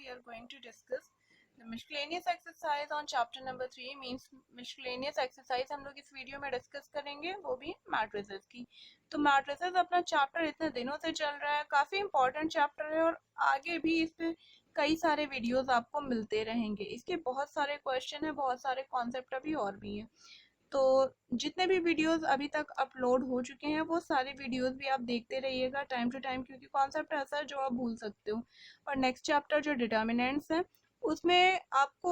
we are going to discuss the miscellaneous exercise on chapter number 3 means miscellaneous exercise हम लोग इस video में discuss करेंगे, वो भी मैट्रिसेस की। तो मैट्रिसेस अपना चैप्टर इतने दिनों से चल रहा है, काफ़ी इंपॉर्टेंट चैप्टर है और आगे भी इस पे कई सारे वीडियोस आपको मिलते रहेंगे। इसके बहुत सारे क्वेश्चन है, बहुत सारे कॉन्सेप्ट अभी और भी हैं। तो जितने भी वीडियोस अभी तक अपलोड हो चुके हैं वो सारे वीडियोस भी आप देखते रहिएगा टाइम टू टाइम, क्योंकि कॉन्सेप्ट ऐसा है जो आप भूल सकते हो। और नेक्स्ट चैप्टर जो डिटर्मिनेंट्स है उसमें आपको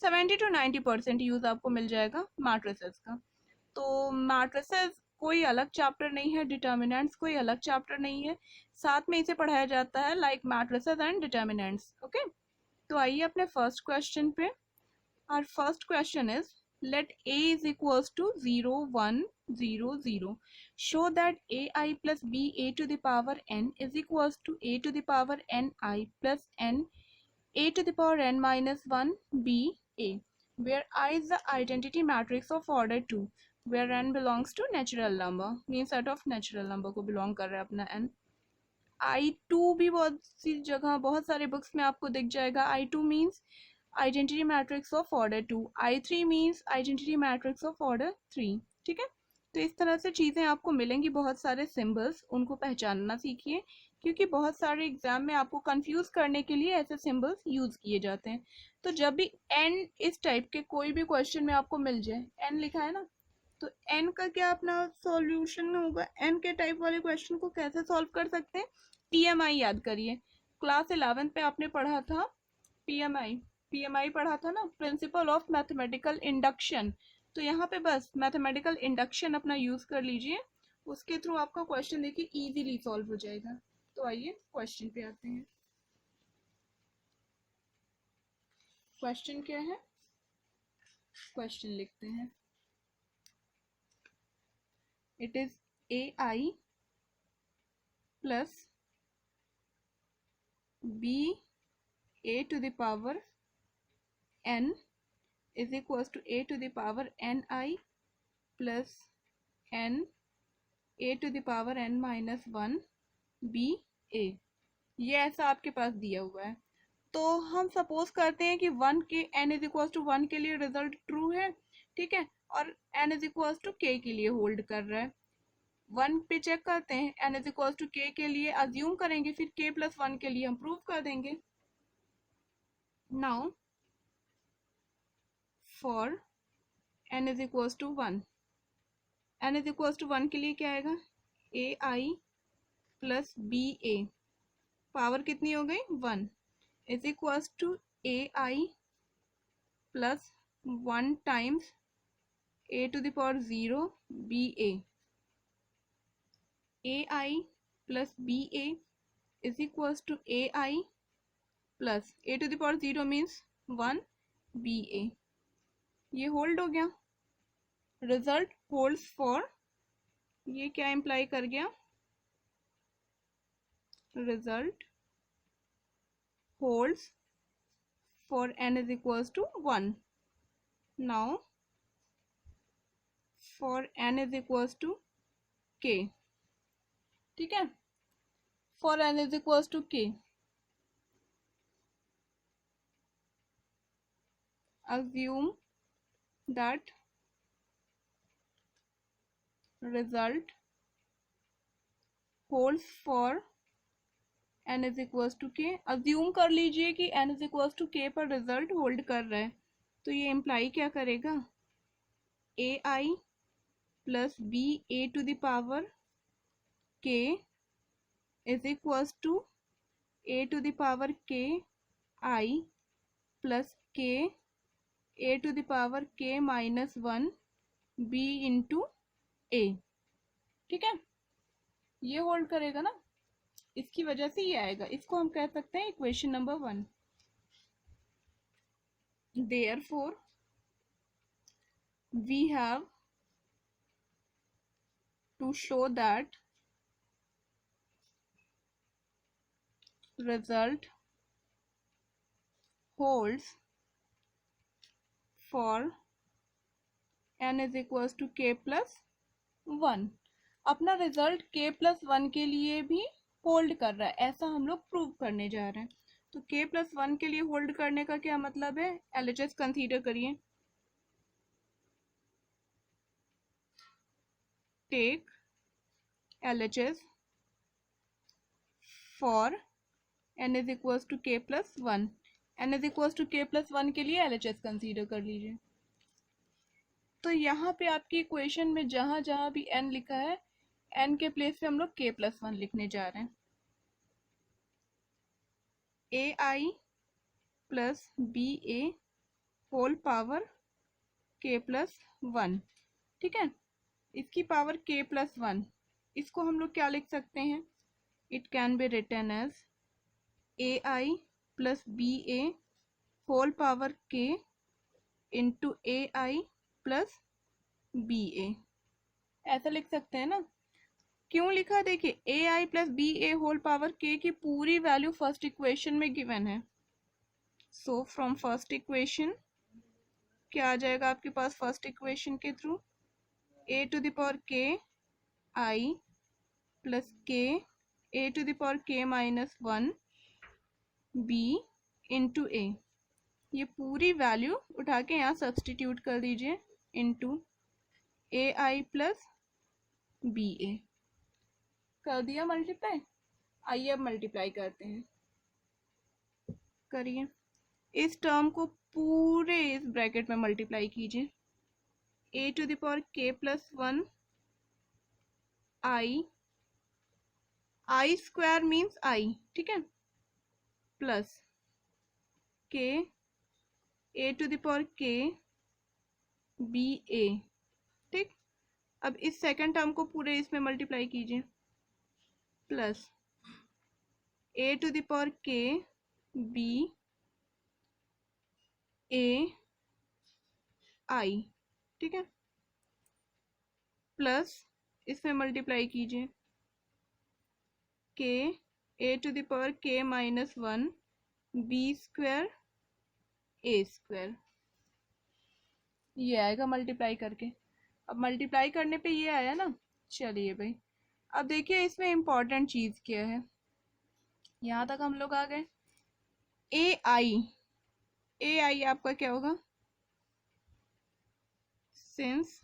70 to 90% यूज़ आपको मिल जाएगा मैट्रिसेस का। तो मैट्रिसेस कोई अलग चैप्टर नहीं है, डिटर्मिनेंट्स कोई अलग चैप्टर नहीं है, साथ में इसे पढ़ाया जाता है like matrices and determinants. Okay, तो आइए अपने फर्स्ट क्वेश्चन पे। Our first question is, let a is equals to 0, 1, 0, 0. Show that ai plus ba to the power n is equals to a to the power ni plus n a to the power n minus 1 b a, where I is the identity matrix of order 2, where n belongs to natural number, means set of natural number को belong कर रहा है अपना n। I2 भी बहुत सी जगह बहुत सारे बुक्स में आपको दिख जाएगा। I2 means identity matrix of order 2, I3 means identity matrix of order 3। ठीक है, तो इस तरह से चीज़ें आपको मिलेंगी, बहुत सारे सिंबल्स, उनको पहचानना सीखिए, क्योंकि बहुत सारे एग्जाम में आपको कंफ्यूज करने के लिए ऐसे सिंबल्स यूज़ किए जाते हैं। तो जब भी एन इस टाइप के कोई भी क्वेश्चन में आपको मिल जाए, एन लिखा है ना, तो एन का क्या अपना सॉल्यूशन होगा, एन के टाइप वाले क्वेश्चन को कैसे सॉल्व कर सकते हैं। पीएमआई याद करिए, क्लास 11 पे आपने पढ़ा था पीएमआई पढ़ा था ना, प्रिंसिपल ऑफ मैथमेटिकल इंडक्शन। तो यहाँ पे बस मैथमेटिकल इंडक्शन अपना यूज कर लीजिए, उसके थ्रू आपका क्वेश्चन देखिए इजीली सॉल्व हो जाएगा। तो आइए क्वेश्चन पे आते हैं। क्वेश्चन क्या है, क्वेश्चन लिखते हैं। It is ai plus b a to the power n is equals to a to the power ni plus n a to the power n minus 1 b a। ये ऐसा आपके पास दिया हुआ है। तो हम सपोज करते हैं कि 1 के n इज इक्वल्स टू 1 के लिए रिजल्ट ट्रू है, ठीक है, और n is equals to k के लिए होल्ड कर रहा है। 1 पे चेक करते हैं, n is equals to k के लिए अज्यूम करेंगे, फिर k प्लस 1 के लिए हम प्रूव कर देंगे। Now for n is equals to 1, n is equals to 1 के लिए क्या आएगा, ai plus B A, power कितनी हो गई 1, is equals to ai plus 1 times a to the power 0 ba, ai plus ba is equals to ai plus a to the power 0 means 1 ba। ये hold हो गया, result holds for, ये क्या imply कर गया, result holds for n is equals to 1। Now for n is equals to k, ठीक है, for n is equals to k, assume that result holds for n is equals to k। assume कर लीजिए कि n is equals to k पर result hold कर रहा है, तो ये इम्प्लाई क्या करेगा, ai plus b a to the power k is equals to a to the power k I plus k a to the power k minus 1 b into a। ठीक है, ये होल्ड करेगा ना, इसकी वजह से ये आएगा, इसको हम कह सकते हैं equation number 1। Therefore we have to show that result holds for n is equals to k plus 1। अपना रिजल्ट k plus 1 के लिए भी होल्ड कर रहा है, ऐसा हम लोग प्रूव करने जा रहे हैं। तो k+1 के लिए होल्ड करने का क्या मतलब है, LHS कंसीडर करिए। Take LHS for n is equals to k+1। n is equals to k+1 के लिए LHS कंसीडर कर लीजिए। तो यहाँ पे आपकी इक्वेशन में जहाँ जहाँ भी n लिखा है, n के प्लेस पे हम लोग k+1 लिखने जा रहे हैं। ai plus ba whole power k+1, ठीक है। इसकी पावर k+1, इसको हम लोग क्या लिख सकते हैं, it can be written as ai plus ba whole power k into ai plus ba, ऐसा लिख सकते हैं ना। क्यों लिखा, देखिए ai plus ba whole power k की पूरी वैल्यू फर्स्ट इक्वेशन में गिवन है। सो फ्रॉम फर्स्ट इक्वेशन क्या आ जाएगा आपके पास, फर्स्ट इक्वेशन के through a to the power k i plus k a to the power k -1 b into a, ये पूरी वैल्यू उठा के यहाँ सब्सटीट्यूट कर दीजिए इंटू ए आई प्लस बी ए, कर दिया मल्टीप्लाई। आइए अब मल्टीप्लाई करते हैं, करिए। इस टर्म को पूरे इस ब्रैकेट में मल्टीप्लाई कीजिए, a to the power k+1 i square means i, ठीक है, plus k a to the power k b a, ठीक। अब इस सेकंड टर्म को पूरे इसमें मल्टीप्लाई कीजिए, plus a to the power k b a i, ठीक है, प्लस इसमें मल्टीप्लाई कीजिए k a to the power k -1 b square a square, ये आएगा मल्टीप्लाई करके। अब मल्टीप्लाई करने पे ये आया ना, चलिए भाई अब देखिए इसमें इम्पोर्टेंट चीज़ क्या है, यहाँ तक हम लोग आ गए। ए आई आपका क्या होगा, since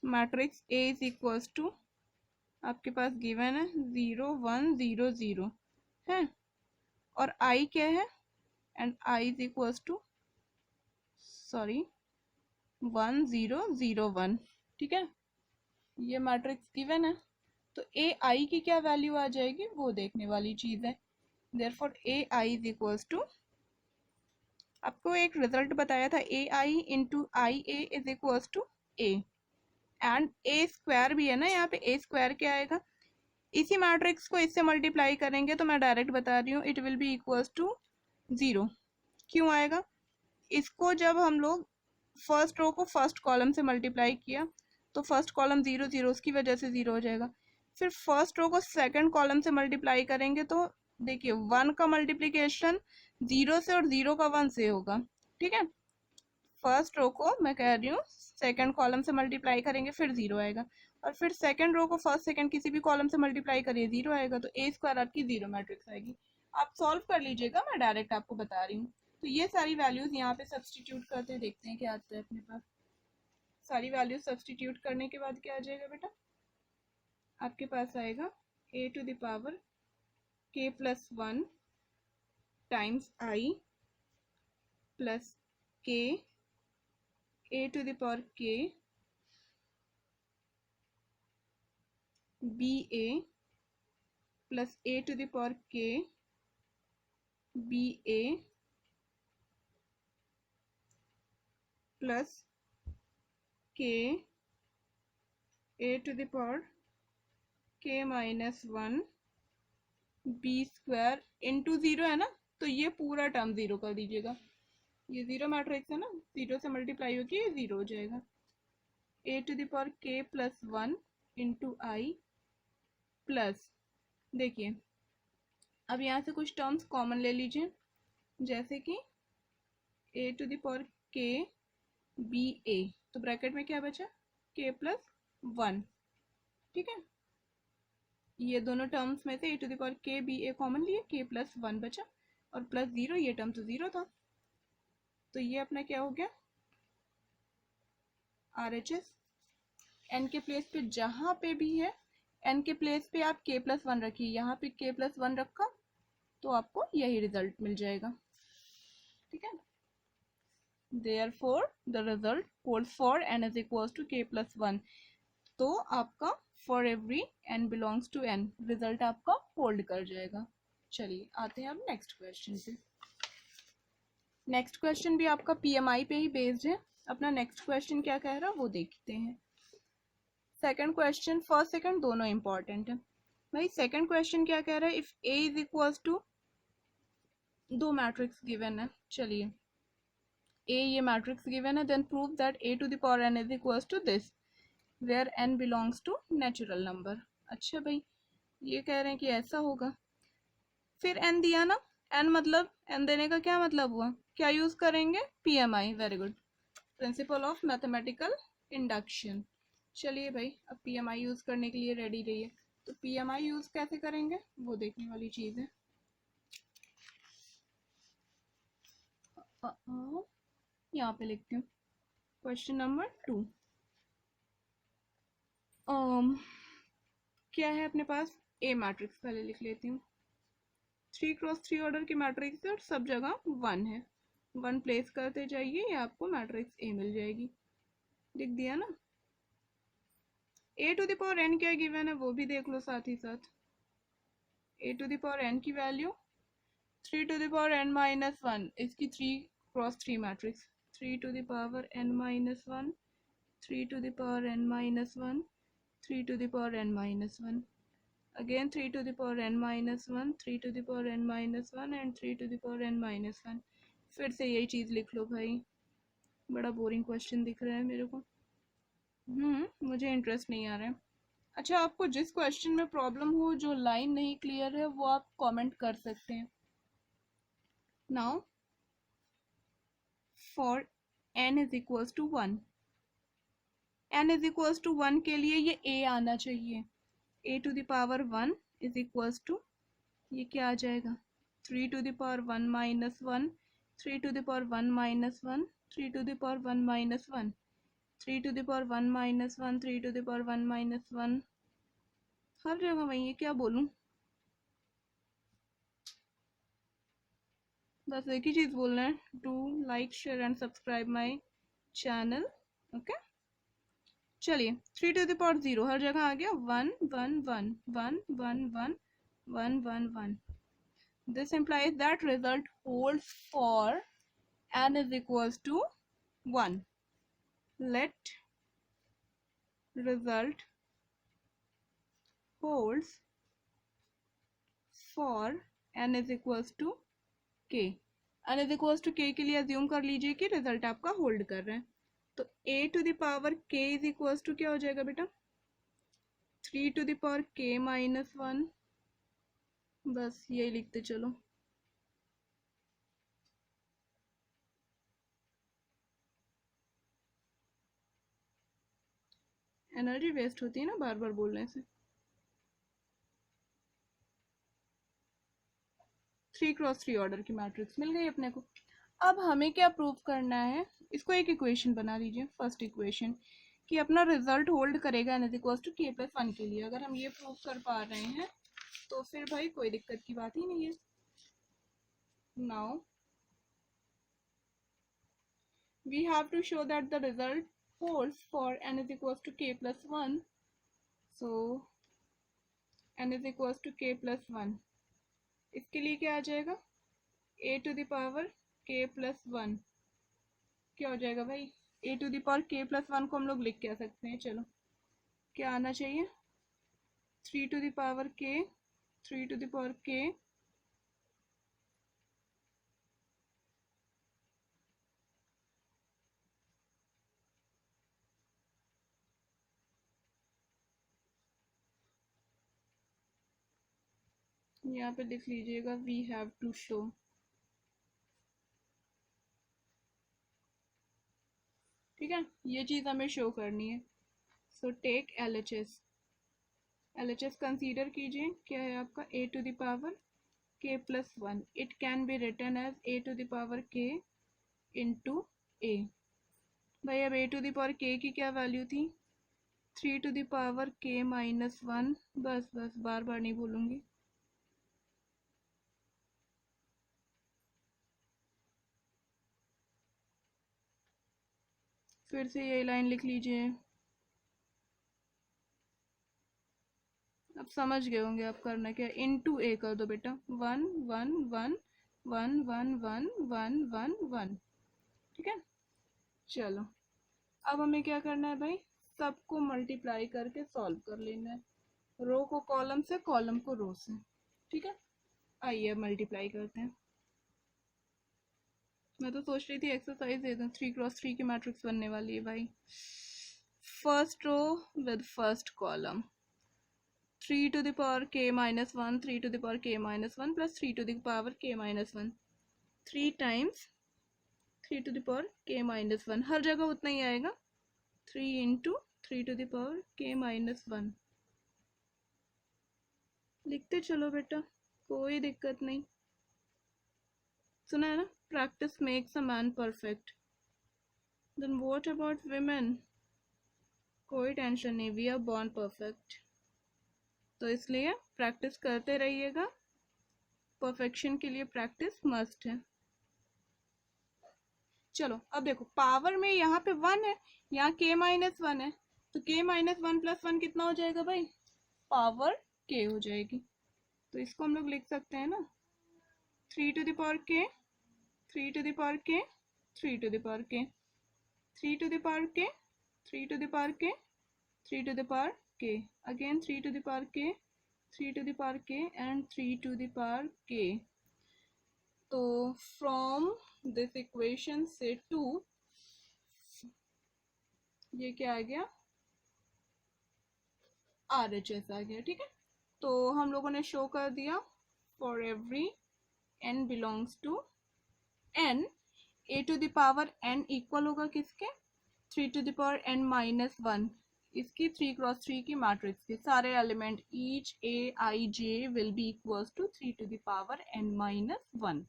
matrix A is equals to, आपके पास गिवन है 0 1 0 0 है, और I क्या है, and I is equals to 1 0 0 1, ठीक है, ये मैट्रिक्स गिवन है। तो ए आई की क्या वैल्यू आ जाएगी वो देखने वाली चीज़ है। Therefore A I is equals to, आपको एक रिजल्ट बताया था, A I into I A is equals to A, and A square भी है ना, यहाँ पे ए स्क्वायर क्या आएगा, इसी मैट्रिक्स को इससे मल्टीप्लाई करेंगे तो मैं डायरेक्ट बता रही हूँ, it will be equals to 0। क्यों आएगा, इसको जब हम लोग फर्स्ट रो को फर्स्ट कॉलम से मल्टीप्लाई किया तो फर्स्ट कॉलम 0 0, उसकी वजह से 0 हो जाएगा। फिर फर्स्ट रो को सेकंड कॉलम से मल्टीप्लाई करेंगे तो देखिए 1 का मल्टीप्लिकेशन 0 से और 0 का 1 से होगा, ठीक है। फर्स्ट रो को मैं कह रही हूँ सेकंड कॉलम से मल्टीप्लाई करेंगे फिर 0 आएगा, और फिर सेकंड रो को फर्स्ट सेकंड किसी भी कॉलम से मल्टीप्लाई करिए 0 आएगा, तो ए स्क्वायर आपकी 0 मैट्रिक्स आएगी। आप सॉल्व कर लीजिएगा, मैं डायरेक्ट आपको बता रही हूँ। तो ये सारी वैल्यूज यहाँ पे सब्सटीट्यूट करते हैं, देखते हैं क्या आता है अपने पास। सारी वैल्यूज सब्सटीट्यूट करने के बाद क्या आ जाएगा बेटा, आपके पास आएगा a to the power k+1 times i plus k a to the power k b a plus a to the power k b a plus k a to the power k -1 b square into 0 है ना, तो ये पूरा term 0 कर दीजिएगा, ये 0 matrix है ना, 0 से मल्टीप्लाई होगी ये 0 हो जाएगा। a to the power k+1 into I plus, देखिए अब यहाँ से कुछ टर्म्स कॉमन ले लीजिए, जैसे कि a to the power k b a, तो ब्रैकेट में क्या बचा k+1, ठीक है। ये दोनों टर्म्स में से ए टू द पावर के बी ए कॉमन लिए, के प्लस 1 बचा और प्लस 0, ये टर्म तो 0 था, तो ये अपना क्या हो गया RHS। एन के प्लेस पे जहाँ पे भी है, एन के प्लेस पे आप के प्लस 1 रखिए, यहाँ पे के प्लस 1 रखा तो आपको यही रिजल्ट मिल जाएगा। ठीक है, therefore the result holds for n is equals to k plus 1। तो आपका for every n belongs to n result आपका होल्ड कर जाएगा। चलिए आते हैं अब नेक्स्ट क्वेश्चन पे। नेक्स्ट क्वेश्चन भी आपका PMI पे ही बेस्ड है। अपना नेक्स्ट क्वेश्चन क्या कह रहा है वो देखते हैं। सेकंड क्वेश्चन, फर्स्ट सेकंड दोनों इंपॉर्टेंट है भाई। सेकंड क्वेश्चन क्या कह रहा है, if A is equals to, दो मैट्रिक्स गिवन है। चलिए A ये मैट्रिक्स गिवन है, then prove that A to the power n is equals to this where n belongs to natural number. अच्छा भाई, ये कह रहे हैं कि ऐसा होगा, फिर n दिया ना, n मतलब n देने का क्या मतलब हुआ, क्या यूज करेंगे PMI। Very good, principle of mathematical induction. चलिए भाई अब PMI यूज करने के लिए रेडी रहिए। तो PMI यूज कैसे करेंगे वो देखने वाली चीज है। यहाँ पे लिखती हूँ क्वेश्चन नंबर 2। क्या है अपने पास, ए मैट्रिक्स पहले लिख लेती हूँ। 3x3 ऑर्डर की मैट्रिक्स है और सब जगह 1 है, 1 प्लेस करते जाइए, ये आपको मैट्रिक्स ए मिल जाएगी। लिख दिया ना। A to the power n क्या गिवन है वो भी देख लो साथ ही साथ। A to the power n की value 3 to the power n minus 1, इसकी 3x3 matrix, 3 to the power n minus 1, 3 to the power n minus 1, 3 to the power n minus 1, again 3 to the power n minus 1, 3 to the power n minus 1 and 3 to the power n minus 1। फिर से यही चीज़ लिख लो भाई, बड़ा boring question दिख रहा है मेरे को। मुझे इंटरेस्ट नहीं आ रहा है। अच्छा, आपको जिस क्वेश्चन में प्रॉब्लम हो, जो लाइन नहीं क्लियर है, वो आप कमेंट कर सकते हैं। Now for n is equals to 1, n is equals to 1 के लिए ये a आना चाहिए। a to the power 1 is equals to, ये क्या आ जाएगा, 3 to the power 1 minus 1, 3 to the power 1 minus 1, 3 to the power 1 minus 1, 3 to the power 1 minus 1, 3 to the power 1 minus 1। हर जगह वही है, क्या बोलूं, बस एक ही चीज़ बोलना है, do like share and subscribe my channel. Okay, चलिए 3 टू द पावर 0 हर जगह आ गया, 1 1 1 1 1 1 1 1 1। This implies that result holds for n is equals to 1. Let result holds for n is equals to k। n is equals to k के लिए assume कर लीजिए कि result आपका hold कर रहे हैं। तो a to the power k is equals to क्या हो जाएगा बेटा, 3 to the power k minus 1। बस यही लिखते चलो। एनर्जी वेस्ट होती है ना बार बार बोलने से। 3x3 ऑर्डर की मैट्रिक्स मिल गई अपने को। अब हमें क्या प्रूव करना है, इसको एक इक्वेशन बना लीजिए, फर्स्ट इक्वेशन, कि अपना रिजल्ट होल्ड करेगा n is equals to k plus 1 के लिए। अगर हम ये प्रूव कर पा रहे हैं तो फिर भाई कोई दिक्कत की बात ही नहीं है। Now we have to show that the result holds for n is equals to k plus 1। So n is equals to k plus 1, इसके लिए क्या आ जाएगा, a to the power k plus 1 क्या हो जाएगा भाई, a to the power k plus 1 को हम लोग लिख क्या सकते हैं, चलो क्या आना चाहिए, 3 to the power k, 3 to the power k यहाँ पे लिख लीजिएगा वी हैव टू शो। ठीक है, ये चीज़ हमें शो करनी है। So take LHS, LHS consider कीजिए, क्या है आपका a to the power k plus 1. It can be written as a to the power k into a. भाई अब a to the power k की क्या वैल्यू थी? 3 to the power k minus 1. बस बस बार बार नहीं बोलूँगी. फिर से यही लाइन लिख लीजिए. अब समझ गए होंगे आप करना क्या. इनटू ए कर दो बेटा. 1 1 1 1 1 1 1 1 1. ठीक है. चलो अब हमें क्या करना है भाई, सबको मल्टीप्लाई करके सॉल्व कर लेना है. रो को कॉलम से, कॉलम को रो से. ठीक है. आइए अब मल्टीप्लाई करते हैं. मैं तो सोच रही थी एक्सरसाइज दे दूं. 3x3 की मैट्रिक्स बनने वाली है भाई. First row with first column. 3 to the power k minus 1, 3 to the power k minus 1 plus 3 to the power k minus 1. 3 times 3 to the power k minus 1. हर जगह उतना ही आएगा. 3 into 3 to the power k minus 1. लिखते चलो बेटा, कोई दिक्कत नहीं. सुना है ना, practice makes a man perfect. Then what about women? कोई टेंशन नहीं, वी आर बॉर्न परफेक्ट. तो इसलिए प्रैक्टिस करते रहिएगा. परफेक्शन के लिए प्रैक्टिस मस्ट है. चलो अब देखो, पावर में यहाँ पे 1 है, यहाँ k माइनस 1 है, तो k माइनस 1 प्लस 1 कितना हो जाएगा भाई? पावर k हो जाएगी. तो इसको हम लोग लिख सकते हैं ना, 3 to the power k, 3 to the power k, 3 to the power k, 3 to the power k, 3 to the power k, 3 to the power k, again 3 to the power k, 3 to the power k and 3 to the power k. तो from this equation से 2, ये क्या आ गया? RHS आ गया. ठीक है. तो हम लोगों ने शो कर दिया for every n belongs to n, a to the power n equal होगा किसके? 3 to the power n minus 1. इसकी 3x3 की मैट्रिक्स के सारे element each a i j will be equals to 3 to the power n minus 1.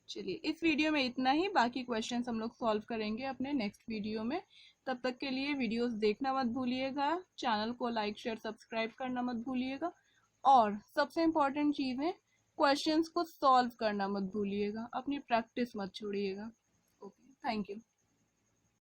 चलिए इस video में इतना ही. बाकी क्वेश्चंस हम लोग सॉल्व करेंगे अपने नेक्स्ट वीडियो में. तब तक के लिए वीडियोस देखना मत भूलिएगा. चैनल को लाइक शेयर सब्सक्राइब करना मत भूलिएगा. और सबसे इम्पोर्टेंट चीज़ है, क्वेश्चंस को सॉल्व करना मत भूलिएगा. अपनी प्रैक्टिस मत छोड़िएगा. Okay, thank you.